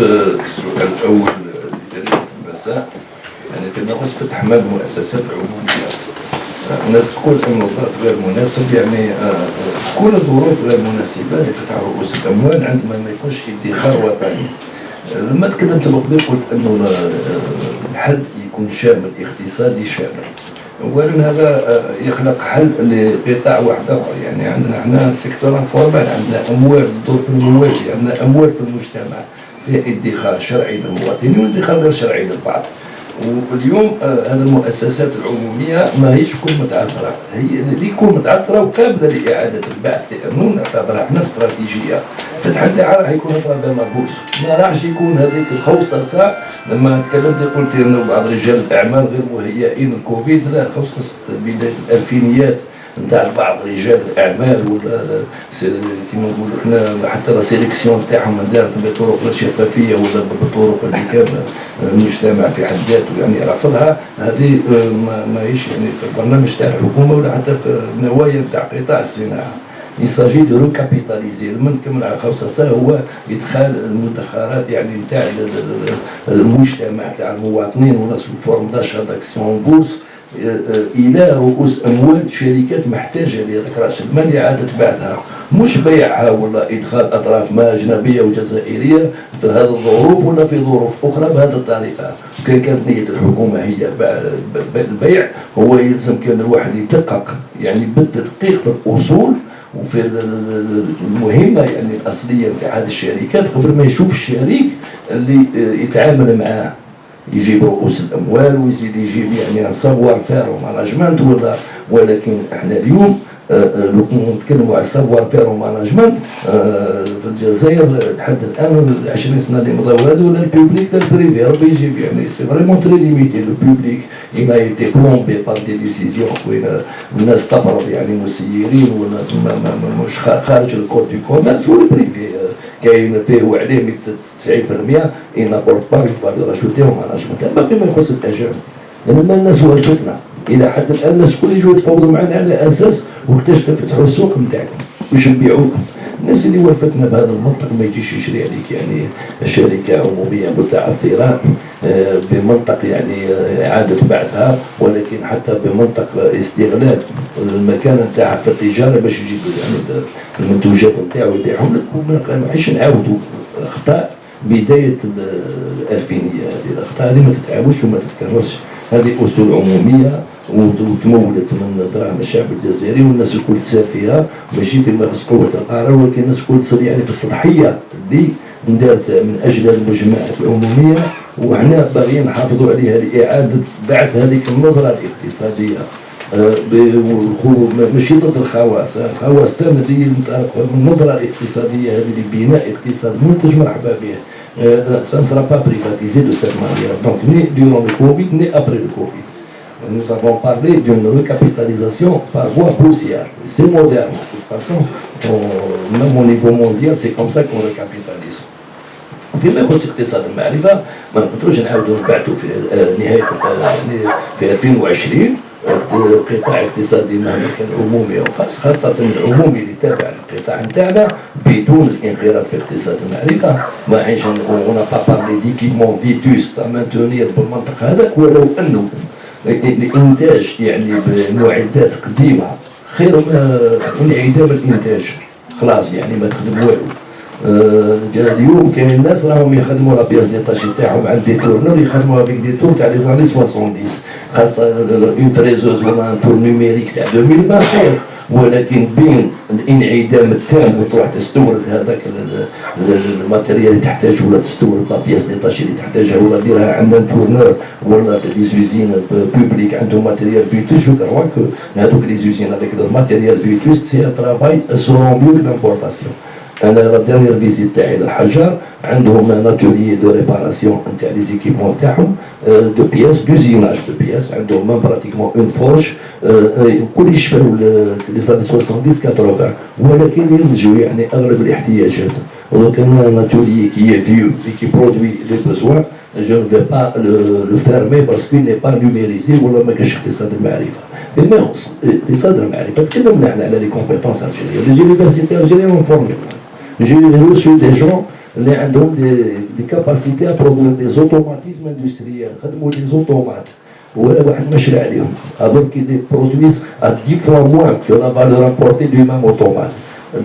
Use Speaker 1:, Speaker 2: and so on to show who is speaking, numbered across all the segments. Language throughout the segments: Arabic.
Speaker 1: السؤال الأول لجريدة المساء يعني فيما يخص فتح مال المؤسسات العمومية. الناس تقول أن الظرف غير مناسب، يعني تكون الظروف غير مناسبة لفتح رؤوس الأموال عندما ما يكونش ادخار وطني. لما تكلمت قبل قلت أنه الحل يكون شامل، اقتصادي شامل. أولا هذا يخلق حل لقطاع واحد آخر، يعني عندنا احنا سيكتور انفورمال، عندنا أموال تدور في الموازي، عندنا أموال في المجتمع فيها ادخار شرعي للمواطنين وادخار غير شرعي للبعض. واليوم هذه المؤسسات العمومية ما هيش تكون متعثرة، هي اللي تكون متعثرة وقابلة لإعادة البعث، لأنه نعتبرها احنا استراتيجية. فتح نتاعها راح يكون طرابة مربوس، ما راحش يكون هذيك الخوصصة. لما تكلمت قلت انه بعض رجال الأعمال غير مهيئين الكوفيد، لا، خصصت بداية الألفينيات نتاع بعض رجال الاعمال ولا كيما نقولوا احنا حتى لا سيليكسيون تاعهم دارت بطرق الشفافيه ولا بطرق اللي كان المجتمع في حد ذاته يعني رفضها. هذه ماهيش يعني في البرنامج تاع الحكومه ولا حتى في النوايا تاع قطاع الصناعه. يساجي دو روكابيتاليزي. لما نكمل على خمسة هو ادخال المدخرات يعني نتاع المجتمع تاع المواطنين ولا سو فورم داشا داكسيون بورس الى رؤوس اموال شركات محتاجه لهذاك راس المال لاعاده بعثها، مش بيعها ولا ادخال اطراف ما اجنبيه وجزائريه في هذه الظروف ولا في ظروف اخرى بهذه الطريقه. كان كانت نيه الحكومه هي البيع، هو يلزم كان الواحد يدقق يعني بالتدقيق في الاصول وفي المهمه يعني الاصليه نتاع هذه الشركات قبل ما يشوف الشريك اللي يتعامل معاه يجيب رؤوس الاموال ويزيد يجيب يعني سافوار فير وماناجمنت ولكن احنا اليوم لو نتكلموا على السافوار فير وماناجمنت في الجزائر لحد الان 20 سنه اللي مضاو هذو لا البوبليك لا البريفي ربي يجيب يعني سي فريمون تري ليميتي. لو بوبليك il a été plombé par des décisions وين الناس تفرض يعني مسيرين ولا مش خارج الكود دو كوميرس، والبريفي كاين فيه وعليه 90% إن نابورت با اون فالور اجوتي وماناجمنت. باقي ما يخص الاجانب لان ما الناس والفتنا الى حد الان الناس الكل يجوا يتفاوضوا معنا على اساس وقتاش تفتحوا السوق نتاعكم باش نبيعوكم. الناس اللي والفتنا بهذا المنطق ما يجيش يشري عليك يعني شركه عموميه متعثره بمنطق يعني اعاده بعثها، ولكن حتى بمنطق استغلال المكان نتاعها في التجاره باش يجيبوا يعني المنتوجات نتاعو يبيعهم لك. وما نعيش نعاودوا اخطاء بدايه الالفينيه. هذه الاخطاء هذه ما تتعاودش وما تتكررش. هذه اصول عموميه وتمولت من دراهم الشعب الجزائري والناس الكل تسار فيها، ماشي فيما يخص قوه القرار، ولكن الناس الكل تصير يعني في التضحيه اللي ندارت من اجل المجموعات العموميه، وحنا باغيين نحافظوا عليها لاعاده بعث هذيك النظره الاقتصاديه بالخروج ماشي ضد الخواص. الخواص تاعنا اللي من النظره الاقتصاديه هذه لبناء اقتصاد منتج مرحبا به. Ça ne sera pas privatisé de cette manière, donc ni durant le Covid ni après le Covid. Nous avons parlé d'une recapitalisation par voie boursière. C'est moderne de toute façon, même au niveau mondial c'est comme ça qu'on recapitalise. فيما يخص اقتصاد المعرفة ما نقدروش نعاودوا نبعثوا في نهاية في 2020 قطاع اقتصادي مهما كان عمومي وخاص، خاصة العمومي اللي تابع للقطاع نتاعنا بدون الانخراط في اقتصاد المعرفة. ما عيش اون با بارلي ديكيبمون فيتوس مانتونير بالمنطق هذاك، ولو انه الانتاج يعني بمعدات قديمة خير من انعدام الانتاج، خلاص يعني ما تخدم والو. اليوم كاين الناس راهم يخدموا لا بياس ديتاشي تاعهم عند دي تورنور يخدموها بيك دي تور تاع لي زاني 70، خاصة اون فريزوز ولا ان تور نيميريك تاع 2020 خير، ولكن بين الانعدام التام وتروح تستورد هذاك الماتيريال اللي تحتاج ولا تستورد لا بياس ديتاشي اللي تحتاجها ولا ديرها عندنا تورنور ولا في لي زوزين بوبليك عندهم ماتيريال فيتوس. جو كروا كو هذوك لي زوزين هذاك الماتيريال فيتوس سي ترافاي سورون ميو لامبورطاسيون. انا لا ديرنيير فيزيت تاعي للحجار عندهم ان اتوليي دو ريباراسيون نتاع لي زيكيبمون تاعهم دو بياس دوزيناج دو بياس، عندهم مام براتيكمون اون فورج الكل يشفاو لي زاني 70 80، ولكن ينتجوا يعني اغلب الاحتياجات. دونك ان اتوليي كي فيو كي برودوي لي بوزوان je ne vais pas le fermer parce qu'il n'est pas numérisé ولا ما كاش اقتصاد المعرفه. فيما يخص اقتصاد المعرفه تكلمنا احنا على لي كومبيتونس الجيريان، لي زونيفرسيتي الجيريان فورمي. J'ai reçu des gens اللي عندهم دي كاباسيتي ابرودوير دي زوتوماتيزم اندستريال، خدموا دي زوتومات ولا واحد ما شرى عليهم، الوغ كي دي برودويز ا 10 فوا موان كو لا فالور امبورتي دو ميم اوتومات.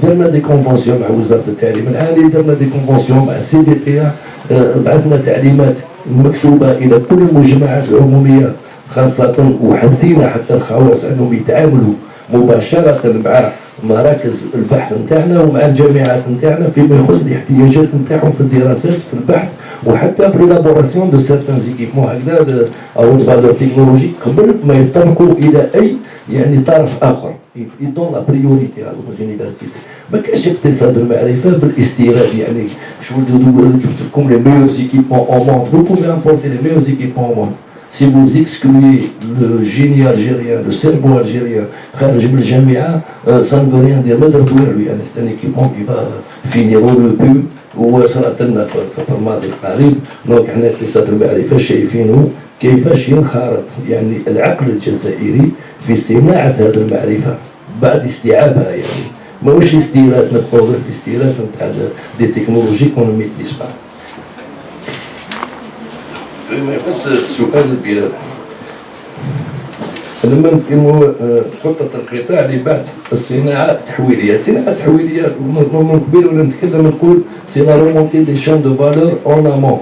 Speaker 1: درنا دي كونفونسيون مع وزاره التعليم العالي، درنا دي كونفونسيون مع سي دي تي، بعثنا تعليمات مكتوبه الى كل المجمعات العموميه خاصه، وحثينا حتى الخواص انهم يتعاملوا مباشره مع مراكز البحث نتاعنا ومع الجامعات نتاعنا فيما يخص الاحتياجات نتاعهم في الدراسات في البحث، وحتى في لابوراسيون دو سيرتان زيكيبمون هكذا او فالور تكنولوجيك قبل ما يتطرقوا الى اي يعني طرف اخر. يدون لا بريوريتي على لونيفرسيتي. ما كاينش اقتصاد المعرفه بالاستيراد، يعني شو جبت لكم لي ميور زيكيبمون او موند، vous pouvez importer les meilleurs équipements au monde. Si vous excluez le génie algérien, le cerveau algérien, خارج من الجامعه ça ne veut rien dire. ما درتوا له يعني c'est un équipement qui va finir au rebut وصارت لنا في الماضي القريب. دونك حنا اقتصاد المعرفه شايفينه كيفاش ينخرط يعني العقل الجزائري في صناعه هذه المعرفه بعد استيعابها، يعني ماهوش استيراد نبقاو غير في استيراد نتاع دي تكنولوجي كون ميتريز با. فيما يخص سؤال البلاد، لما نتكلموا خطة القطاع لبحث الصناعة التحويلية، الصناعة التحويلية من قبل ولا نتكلم نقول سي لا ريمونتي دي شان دو فالور اون امون،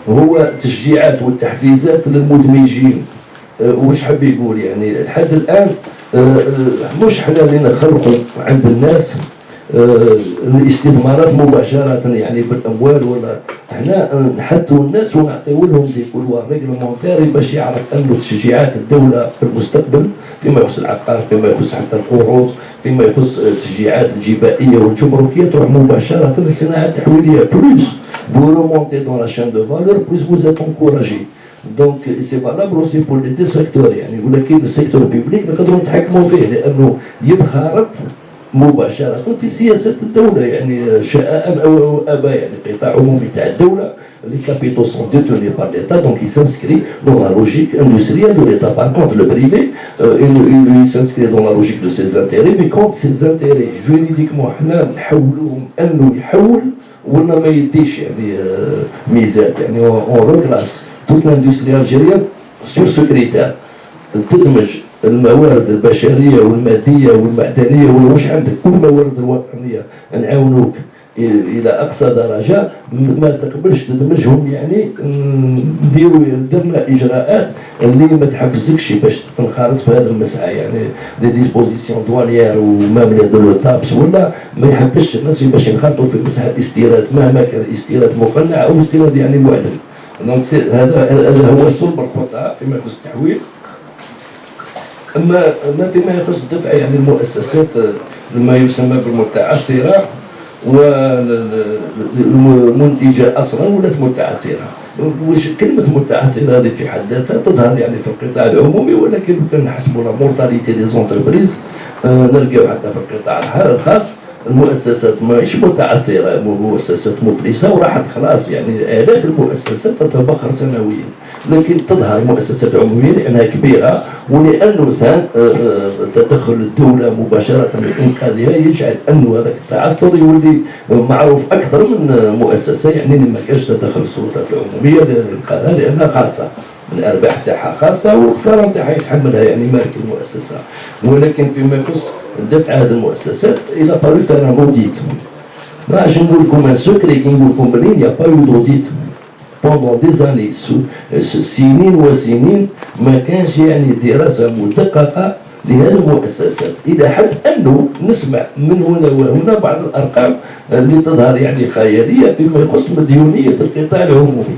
Speaker 1: هو التشجيعات والتحفيزات للمدمجين. واش حاب يقول يعني لحد الآن مش حنا اللي نخلقوا عند الناس الاستثمارات مباشرة يعني بالأموال، ولا حنا نحثوا الناس ونعطيو لهم دي كولوار ريغلومونتير باش يعرف أنه تشجيعات الدولة في المستقبل فيما يخص العقار، فيما يخص حتى القروض، فيما يخص التشجيعات الجبائية والجمركية تروح مباشرة للصناعة التحويلية. بلوس vous remontez dans la chaîne de valeur, plus vous êtes encouragé. دونك سي فالابل اوسي بور لي دي سيكتور، يعني ولكن السيكتور بيبليك نقدروا نتحكموا فيه لانه ينخرط مباشره في سياسه الدوله، يعني شاء ام او ابى، يعني قطاع عمومي تاع الدوله لي كابيتaux سون détenus par l'État, donc il s'inscrit dans la logique industrielle de l'État. Par contre le privé il s'inscrit dans la logique de ses intérêts, mais quand ces intérêts juridiquement حنا نحولوهم انه يحول ولا ما يديش يعني ميزات، يعني on reclasse toute l'industrie algérienne sur ce critère. تدمج الموارد البشريه والماديه والمعدنيه واش عندك كل الموارد الوطنيه نعاونوك الى اقصى درجه، ما تقبلش تدمجهم، يعني درنا اجراءات اللي ما تحفزكش باش تنخرط في هذا المسعى، يعني لي ديسبوزيسيون دوانيير ومام لي دو تابس ولا ما يحفزش الناس باش ينخرطوا في مسعى الاستيراد مهما كان استيراد مقنع او استيراد يعني معدن. دونك هذا هو صلب الخطأ فيما يخص التحويل. اما فيما يخص الدفع يعني المؤسسات ما يسمى بالمتعثره والمنتجه اصلا ولات متعثره. واش كلمه متعثره هذه في حد ذاتها تظهر يعني في القطاع العمومي، ولكن كان نحسبوا لا مورتاليتي دي زونتربريز نلقاو حتى في القطاع الخاص المؤسسات ماهيش متعثره، مؤسسات مفلسه وراحت خلاص، يعني الاف المؤسسات تتبخر سنويا، لكن تظهر مؤسسات عموميه لانها كبيره ولانه ثان تدخل الدوله مباشره لانقاذها يجعل انه هذاك التعثر يولي معروف اكثر من مؤسسه، يعني ما كانش تدخل السلطات العموميه لانقاذها لانها خاصه، الارباح تاعها خاصه والخساره تاعها يتحملها يعني مالك المؤسسه. ولكن فيما يخص دفع هذه المؤسسات الى فالو فير ان اوديت. ما عادش نقول لكم ان سكري كي نقول لكم بلي يا با يو دوديت بوندون دي زاني، سنين وسنين ما كانش يعني دراسه مدققه لهذه المؤسسات، الى حد انه نسمع من هنا وهنا بعض الارقام اللي تظهر يعني خياليه فيما يخص مديونيه القطاع العمومي.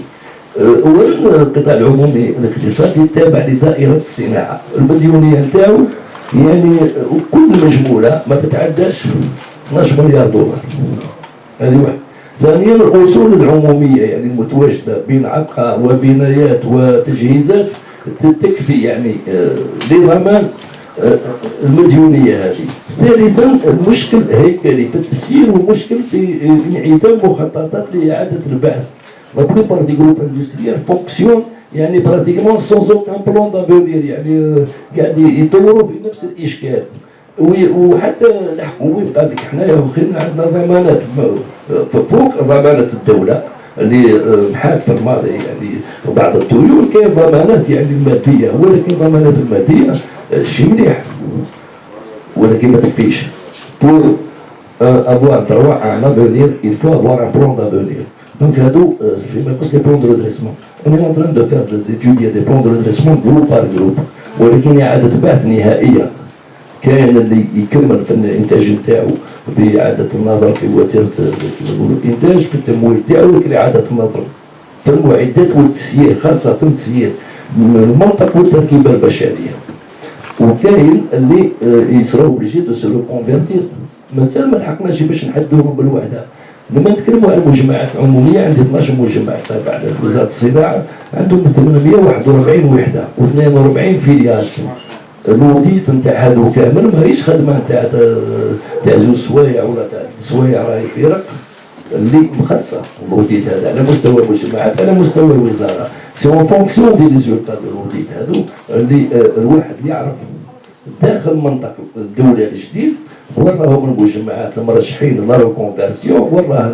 Speaker 1: اولا القطاع العمومي الاقتصادي تابع لدائره الصناعه، المديونيه نتاعو يعني كل مجموله ما تتعداش 12 مليار دولار. هذه واحد. ثانيا الاصول العموميه يعني المتواجده بين عقار وبنايات وتجهيزات تكفي يعني لضمان المديونيه هذه. ثالثا المشكل هيكلي في التسيير ومشكل في انعدام مخططات لاعاده البعث. La plupart des groupes industriels fonctionnent يعني pratiquement sans aucun plan d'avenir، يعني قاعد يدوروا في نفس الاشكال. وحتى الحكومه يبقى لك حنايا واخينا عندنا ضمانات فوق ضمانه الدوله اللي محات في الماضي يعني بعض الديون كاين ضمانات يعني الماديه، ولكن الضمانات الماديه شيء مليح ولكن ما تكفيش. pour avoir droit à un avenir il faut avoir un plan d'avenir. Donc هادو فيما يخص لي بلون دو ريدريسمون on est en train de faire d'étudier des plans de redressement groupe par groupe، ولكن إعادة بعث نهائية. كاين اللي يكمل في الانتاج نتاعو باعاده النظر في وتيره الانتاج في التمويل تاعو، ولكن اعاده النظر في المعدات والتسيير خاصه تسيير المنطق والتركيبه البشريه. وكاين اللي يصراو اوبليجي دو سو ريكونفيرتير. مازال ما لحقناش باش نحدوهم بالوحده. لما نتكلموا على المجمعات العموميه عندي 12 مجمع تابع لوزاره الصناعه عندهم 841 وحده و42 فيليال. الوديت نتاع هادو كامل ماهيش خدمه تاع زوج سوايع ولا تاع سوايع، راهي فرق اللي مخصصه الوديت هذا على مستوى المجتمعات على مستوى الوزاره. سي اون فونكسيون دي ريزولتا دو الوديت هادو اللي الواحد يعرف داخل منطقه الدوله الجديد وراهم المجمعات المرشحين لا ريكونفيرسيون، وراه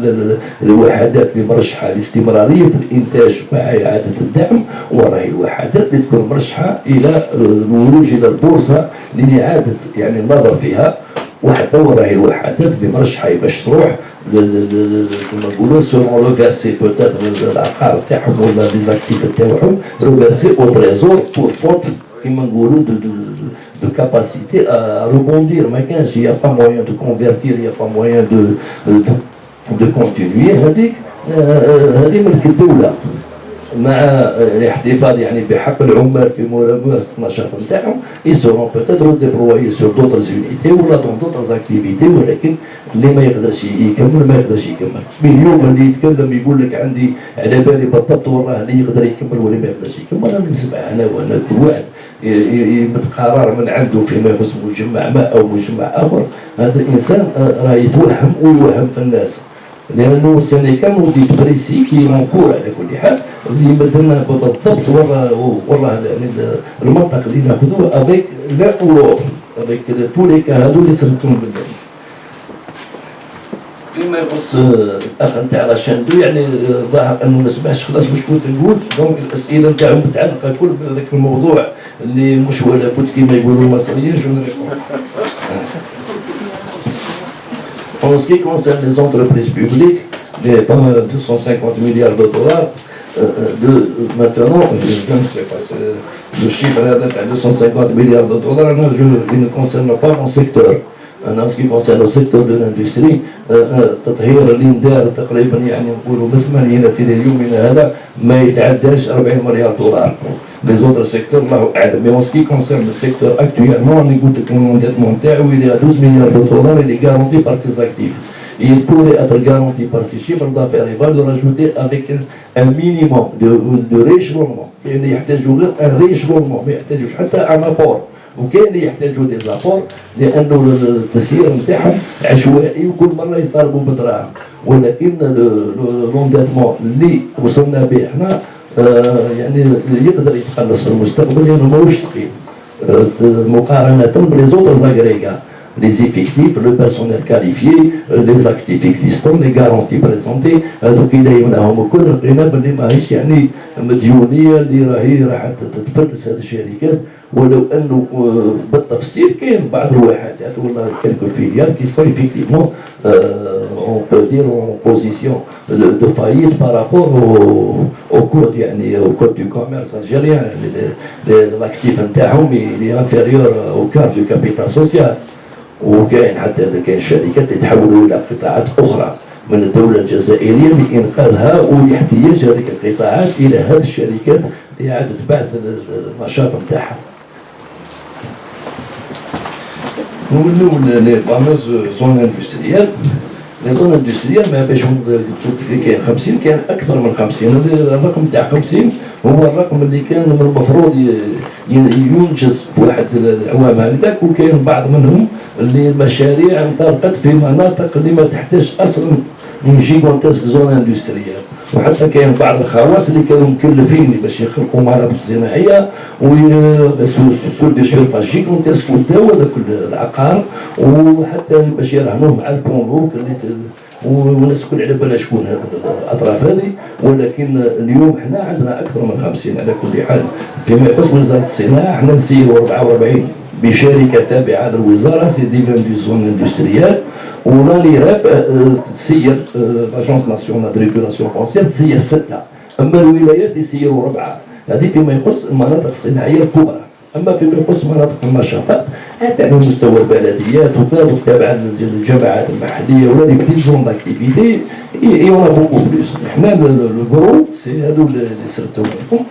Speaker 1: الوحدات اللي مرشحه لاستمراريه الانتاج مع اعاده الدعم، وراه الوحدات اللي تكون مرشحه الى الولوج الى البورصه لاعاده يعني النظر فيها، وحتى وراه الوحدات اللي مرشحه باش تروح كما نقولوا سون ريفيرسي بوتيتر العقار تاعهم ولا لي زاكتيف تاعهم ريفيرسي او تريزور بور فوت كما نقولوا de capacité à rebondir. ما كانش y a pas moyen de convertir, y a pas moyen de continuer. هذه ملك الدولة مع الاحتفاظ يعني بحق العمال في ممارسة النشاط نتاعهم. ils seront peut-être déployés sur d'autres unités ولا dans d'autres activités، ولكن اللي ما يقدرش يكمل ما يقدرش يكمل. اليوم اللي يتكلم يقول لك عندي على بالي بالضبط وراه اللي يقدر يكمل واللي ما يقدرش يكمل. انا بنسمع هنا وهنا كل واحد يمد قرار من عنده فيما يخص مجمع ما او مجمع اخر. هذا الانسان راه يتوهم ويوهم في الناس، لانه سني كان وديت بريسي كي مونكور على كل حال اللي بدلنا بالضبط وراه يعني المنطق اللي ناخذوه افيك لا او افيك تو لي كا هادو اللي سميتهم بالله. فيما يخص الاخ نتاع راشاندو يعني ظاهر انه ما سمعش خلاص واش كنت نقول، دونك الاسئله نتاعهم متعلقه كل بهذاك الموضوع اللي مش ولا بد كيما يقولوا المصريين جو نريبون. En ce qui concerne les entreprises publiques, les 250 milliards de dollars, maintenant, je ne sais pas, le chiffre est à 250 milliards de dollars, il ne concerne pas mon secteur. En ce qui concerne le secteur de l'industrie تطهير اللي ندار تقريبا يعني نقولوا من 80 الى يومنا هذا ما يتعداش 40 مليار دولار. Les autres secteurs الله اعلم. Mais en ce qui concerne le secteur actuellement اللي قلت لك l'endettement تاعو il est à 12 milliards de dollars, il est garanti par ses actifs. Il pourrait être garanti par ses chiffres d'affaires. Il va le rajouter avec un minimum de rééchelonnement. يعني يحتاجوا غير un rééchelonnement ما يحتاجوش حتى un apport. وكاين اللي يحتاجوا دي زابور لانه التسيير نتاعهم عشوائي وكل مره يطالبوا بدراهم، ولكن لونداتمون اللي وصلنا به احنا يعني يقدر يتخلص في المستقبل لانه ماهوش ثقيل مقارنه بليزوتر زاغريغا. Les effectifs, le personnel qualifié, les actifs existants, les garanties présentées، هذوك يلايوناهم الكل لقينا باللي ماهيش يعني مديونيه اللي راهي راح تتفلس هذه الشركات. ولو انه بالتفصيل كاين بعض الوحدات ولا كالكو فيليال كي سون effectivement on peut dire en position de faillite par rapport au code يعني au code du commerce algérien. l'actif نتاعهم il est inférieur au quart du capital social. وكاين حتى كاين شركات يتحولوا الى قطاعات اخرى من الدوله الجزائريه لانقاذها ولاحتياج هذه القطاعات الى هذه الشركات لاعاده بعث النشاط نتاعها. نولوا لي فاموز زون اندستريال. لي زون اندستريال ما باش قلت كاين 50 كاين اكثر من 50. الرقم تاع 50 هو الرقم اللي كان من المفروض ينجز في واحد العوام هكذاك، وكاين بعض منهم اللي المشاريع انطلقت في مناطق اللي ما تحتاج اصلا من جيغونتاسك زون اندستريال. وحتى كاين بعض الخواص اللي كانوا مكلفين باش يخلقوا مناطق صناعيه سور دي سيرفاس جيغونتيسك وداو هذاك العقار، وحتى باش يرهنوه مع البونبوك والناس الكل على بالها شكون هاد الاطراف هذه. ولكن اليوم حنا عندنا اكثر من 50 على كل حال. فيما يخص وزاره الصناعه حنا نسيروا 44 بشركه تابعه للوزاره، سي ديفان دو زون اندستريال، ولا ليراب تسير لاجونس ناسيونال دو ريغولاسيون فونسيير تسير 6، اما الولايات يسيروا 4. هذه فيما يخص المناطق الصناعيه الكبرى. اما فيما يخص مناطق النشاطات حتى على مستوى البلديات وكذا تابعه للجماعات المحليه ولا دي بتيت زون داكتيفيتي يونا بوكو بلوس. حنا الجروب سي هادو اللي سردتهم لكم.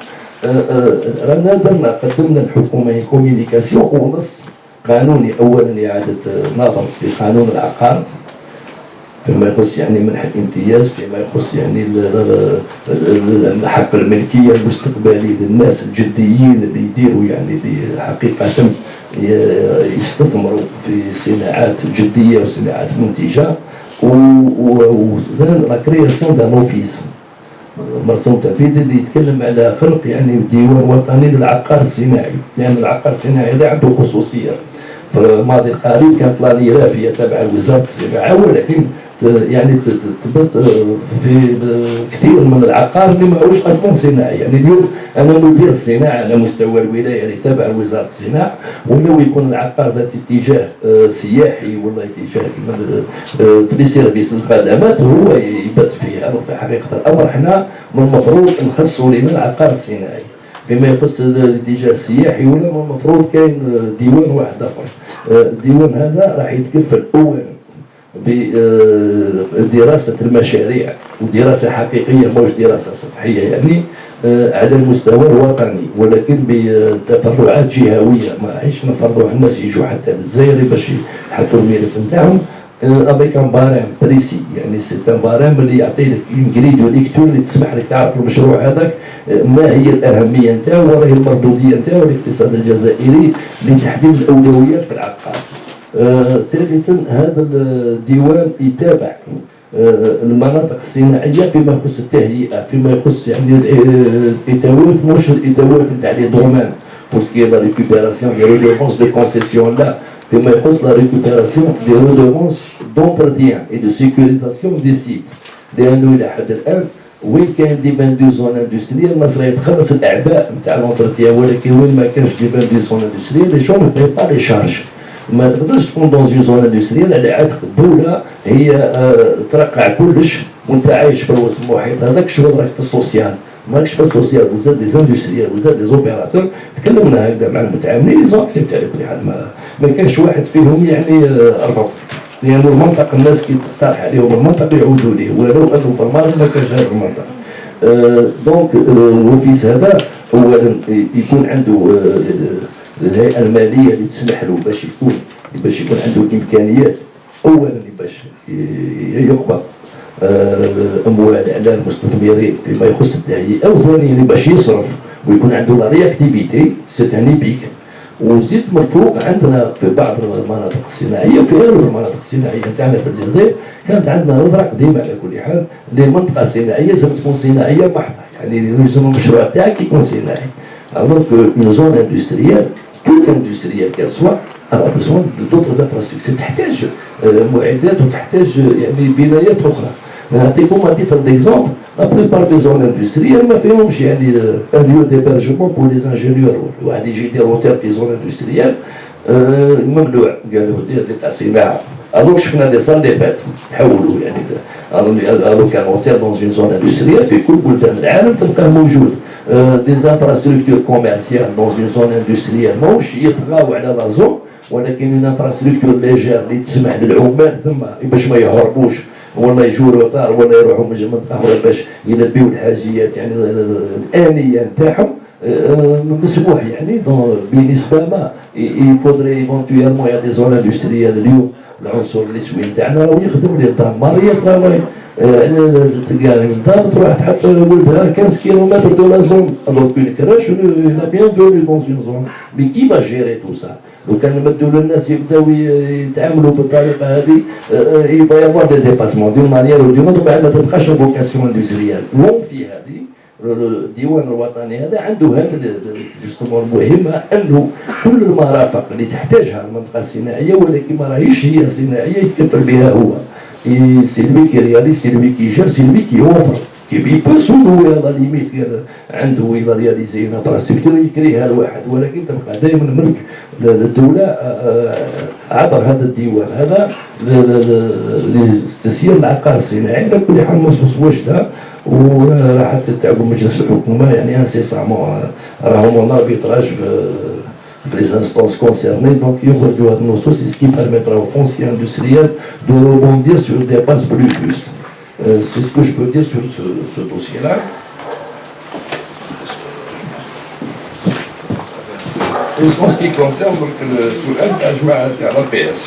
Speaker 1: رانا قدمنا الحكومه كوميونيكاسيون ونص قانوني. اولا اعاده نظر في قانون العقار فيما يخص يعني منح الامتياز، فيما يخص يعني حق الملكيه المستقبلي للناس الجديين اللي يديروا يعني حقيقه يستثمروا في صناعات جديه وصناعات منتجه. و لا كرياسيون دان اوفيس مرسوم تنفيذي اللي يتكلم على خلق يعني ديوان وطني للعقار الصناعي، لان العقار الصناعي هذا عنده خصوصيه. في الماضي القريب كانت لا نيرافيه تابعه لوزاره الصناعه، ولكن يعني تثبت في كثير من العقار اللي ماهوش اصلا صناعي. يعني اليوم انا مدير الصناعه على مستوى الولايه اللي تابع لوزاره الصناعه، ولو يكون العقار ذات اتجاه سياحي ولا اتجاه في سيرفيس الخدمات هو يبات فيه. في حقيقه الامر حنا من المفروض نخصوا لنا العقار الصناعي. فيما يخص الاتجاه السياحي ولا من المفروض كاين ديوان واحد اخر. الديوان هذا راح يتكفل اولا بدراسة المشاريع ودراسة حقيقية مش دراسة سطحية يعني على المستوى الوطني، ولكن بتفرعات جهوية. ما عيش نفرضوا الناس يجوا حتى للجزائر باش يحطوا الملف نتاعهم افيك ان بارام بريسي. يعني سي ان بارام اللي يعطي لك انجريد وليكتور اللي تسمح لك تعرف المشروع هذاك ما هي الاهميه نتاعو وما هي المردوديه نتاعو الاقتصاد الجزائري لتحديد الاولويات في العقار. ثالثا هذا الديوان يتابع المناطق الصناعيه فيما يخص التهيئه، فيما يخص يعني الاتاوات مش الاتاوات نتاع لي دومان بوسكي لا ريكوبيراسيون دي ريديفونس دي كونسيسيون، لا فيما يخص لا ريكوبيراسيون دي ريديفونس دونتروتيان اي دو سيكوريزاسيون دي سيت. لانه الى حد الان وين كاين دي بان دو زون اندستريال الناس راهي تخلص الاعباء نتاع لونتروتيان، ولكن وين ما كانش دي بان دو زون اندستريال لي جون نو با لي شارج. ما تقدرش تكون دون اون زون اندستريال على عاتق الدوله هي ترقع كلش وانت عايش في الوسط المحيط هذاك. شغل راك في السوسيال، ماكش في السوسيال وزاد دي زاندستريال وزاد دي زوبيراتور. تكلمنا هكذا مع المتعاملين لي زونكسيبتي على كل حال ما كانش واحد فيهم يعني رفض، لأن المنطقة الناس كي تقترح عليهم المنطقة يعودوا ليه، ولو أنه في الماضي ما كانش هذه المنطقة. دونك الأوفيس هذا أولا يكون عنده الهيئة المالية اللي تسمح له باش يكون عنده الإمكانيات أولا باش يقبض الأموال على المستثمرين فيما يخص التهيئة، وثانيا باش يصرف ويكون عنده لا رياكتيفيتي سيت ان بيك. وزيد من فوق عندنا في بعض المناطق الصناعيه في غير المناطق الصناعيه نتاعنا في الجزائر كانت عندنا نظره قديمه على كل حال للمنطقه الصناعيه لازم تكون صناعيه محضه، يعني لازم المشروع تاعك يكون صناعي. الوغ كو اون زون اندستريال توت اندستريال كان سوا انا بزون دوطر انفراستركتور تحتاج معدات وتحتاج يعني بنايات اخرى. نعطيكم تيتر ديكزومبل لا بليبار دي زون اندستريال ما فيهمش يعني ان ليو ديبرجمون بور لي انجينيور. واحد يجي يدير روتير في زون اندستريال ممنوع، قالوا دير تاع صناعه. الوغ شفنا دي سال دي فات تحولوا يعني الوغ كان روتير دون اون زون اندستريال في كل بلدان العالم تلقاه موجود. دي انفراستركتور كوميرسيال دون اون زون اندستريال ماهوش يطغاو على لا زون، ولكن اون انفراستركتور ليجير اللي تسمح للعمال ثم باش ما يهربوش ولا يجوا روطار ولا يروحوا من منطقه اخرى باش يلبيوا الحاجيات يعني الانيه نتاعهم مسموح يعني بنسبه ما il faudrait éventuellement يا دي زون اندستريال اليوم العنصر النسوي نتاعنا راه يخدم لي الدماريات راه تلقى انت تروح تحط ولدها 15 كيلومتر دو لا زون الوغ كو كراش لا بيان فوني دون اون زون مي كي فا جيري تو سا لو كان نمدوا للناس يبداو يتعاملوا بالطريقه هذه يبقى يافوار دي ديباسمون دون مانيير او دون بعد ما تبقاش فوكاسيون اندستريال العنفي هذه الديوان الوطني هذا عنده هذا جوستومون المهمه انه كل المرافق اللي تحتاجها المنطقه الصناعيه ولكن ما راهيش هي صناعيه يتكفل بها هو سي لوي كي رياليز سي لوي كي جير سي لوي كي اوفر كي بيبو سولو لا ليميت عنده الى رياليزي انفراستركتور يكريها الواحد ولكن تبقى دائما ملك للدوله عبر هذا الديوان هذا لتسيير العقار الصناعي على كل حال نصوص واجده وراح تعب مجلس الحكومه يعني انسيسامون راهم اربيتراج في لي انستونس كونسيرني دونك يخرجوا هاد النصوص سكي بيرميترا او فونسي اندستريال دو rebondir sur des bases plus justes. C'est ce que je peux dire sur ce dossier-là. En ce qui concerne donc السؤال تاع جماعه تاع لا بي اس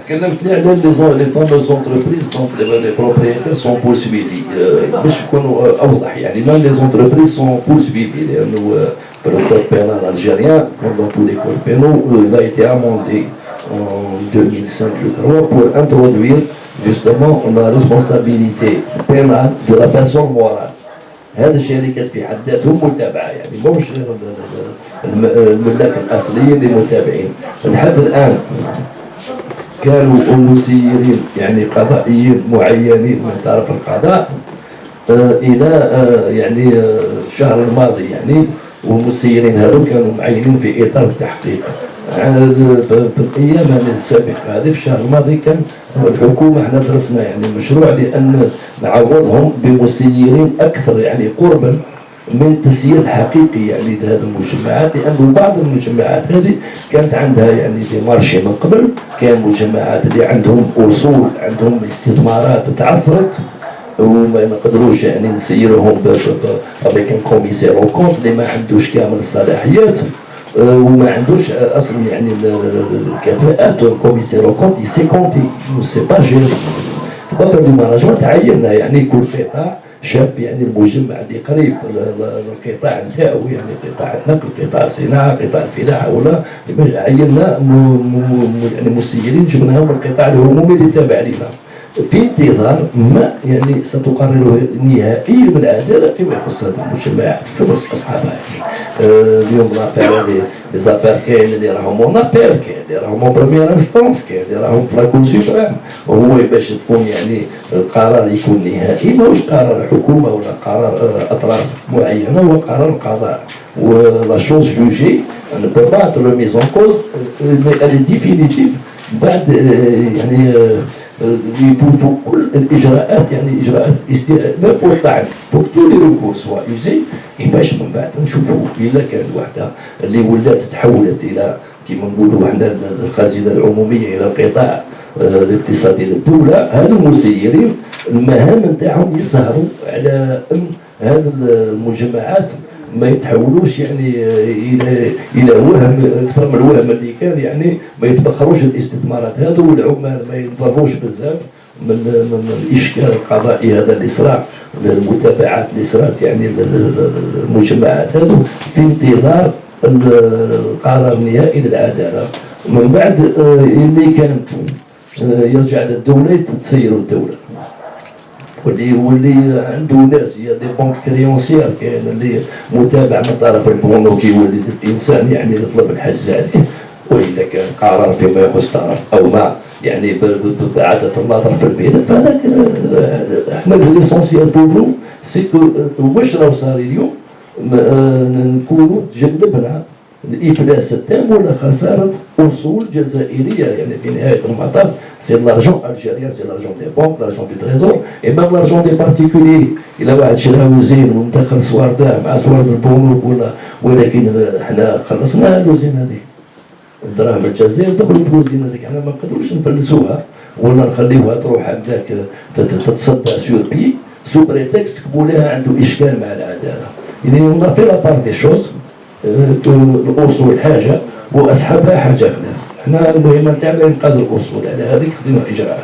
Speaker 1: تكلمت لي على لي فاموز انتربريز دونك لي بروبريتير سون بورسويفي باش نكونوا اوضح يعني مام لي انتربريز سون بورسويفي لانه في الكود بينال الجيريان كوم دون تو لي كود بينو il a été amendé en 2005 je crois pour introduire justement la responsabilité pénale de la personne morale. هذا الشركات في حد ذاتهم متابعه يعني مش الملاك الاصليين اللي متابعين لحد الان كانوا مسيرين يعني قضائيين معينين من طرف القضاء الى يعني الشهر الماضي يعني والمسيرين هذو كانوا معينين في اطار التحقيق. في الايام السابقه هذه في الشهر الماضي كان الحكومه احنا درسنا يعني مشروع لان نعوضهم بمسيرين اكثر يعني قربا من تسيير حقيقي يعني لهذه المجمعات لأن بعض المجمعات هذه كانت عندها يعني دي مارشي من قبل كان مجمعات اللي عندهم أصول عندهم استثمارات تعثرت وما نقدروش يعني نسيرهم افيك ان كوميسير او كونت اللي ما عندوش كامل الصلاحيات وما عندوش اصلا يعني الكفاءات الكوميسير او كونت سي كونتي سي با جيري فتره المهرجان تعيننا يعني كل قطاع شاف يعني المجمع اللي قريب القطاع نتاعو يعني قطاع النقل قطاع الصناعه قطاع الفلاحه ولا عيننا يعني مسيرين جبناهم القطاع العمومي اللي تابع لنا في انتظار ما يعني ستقرر نهائيا العداله فيما يخص هذه المجمعات في وسط اصحابها يعني اليوم لافير لي زافير كاين اللي راهم اون ابيل كاين اللي راهم اون بروميير انستونس كاين اللي راهم في لاكور سوبريم وهو باش تكون يعني القرار يكون نهائي ماهوش قرار حكومه ولا قرار اطراف معينه هو قرار القضاء ولا شوز جوجي ان بو با اتر ميز اون كوز الي ديفينيتيف بعد يعني يفوتوا كل الاجراءات يعني اجراءات استئناف والطعن فوق تو لي ريكور سوا يوزي باش من بعد نشوفوا الا كان وحده اللي ولات تحولت الى كما نقولوا حنا الخزينه العموميه الى القطاع الاقتصادي للدوله هذو المسيرين المهام نتاعهم يسهروا على ان هذه المجمعات ما يتحولوش يعني الى وهم اكثر من الوهم اللي كان يعني ما يتبخروش الاستثمارات هذو والعمال ما يتضروش بزاف من الاشكال القضائي هذا اللي صرا المتابعات اللي صرات يعني المجمعات هذو في انتظار القرار النهائي للعداله من بعد اللي كان يرجع للدوله تسيروا الدوله واللي عنده ناس هي دي بونك كريونسيير كاين اللي متابع من طرف البنوك يولي الانسان يعني يطلب الحجز عليه واذا كان قرار فيما يخص طرف او ما يعني بعادة النظر في البلاد فهذاك احنا ليسونسيال بور سي كو واش راه صار اليوم نكونوا تجنبنا الافلاس التام ولا خساره اصول جزائريه يعني في نهايه المطاف سي لارجون الجيريان سي لارجون دي بونك لارجون دي تريزور اي ميم لارجون دي بارتيكولي الا واحد شراوي زين ومدخل صوارده مع صوارد البنوك ولا ولكن حنا خلصنا الوزين هذيك الدراهم الجزائر دخلوا في الوزين هذيك حنا ما نقدروش نفلسوها ولا نخليوها تروح هكذاك تتصدى سور بي سو بريتكست كتبوا لها عنده اشكال مع العداله يعني نضرب في لابار دي شوز
Speaker 2: الاصول حاجه واصحابها حاجه اخرى. حنا المهمه تاعنا انقاذ الاصول، على هذيك خدينا اجراءات.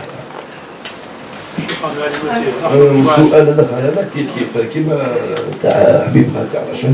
Speaker 2: السؤال الاخر هذا كيف كيما تاع حبيب تاع شنو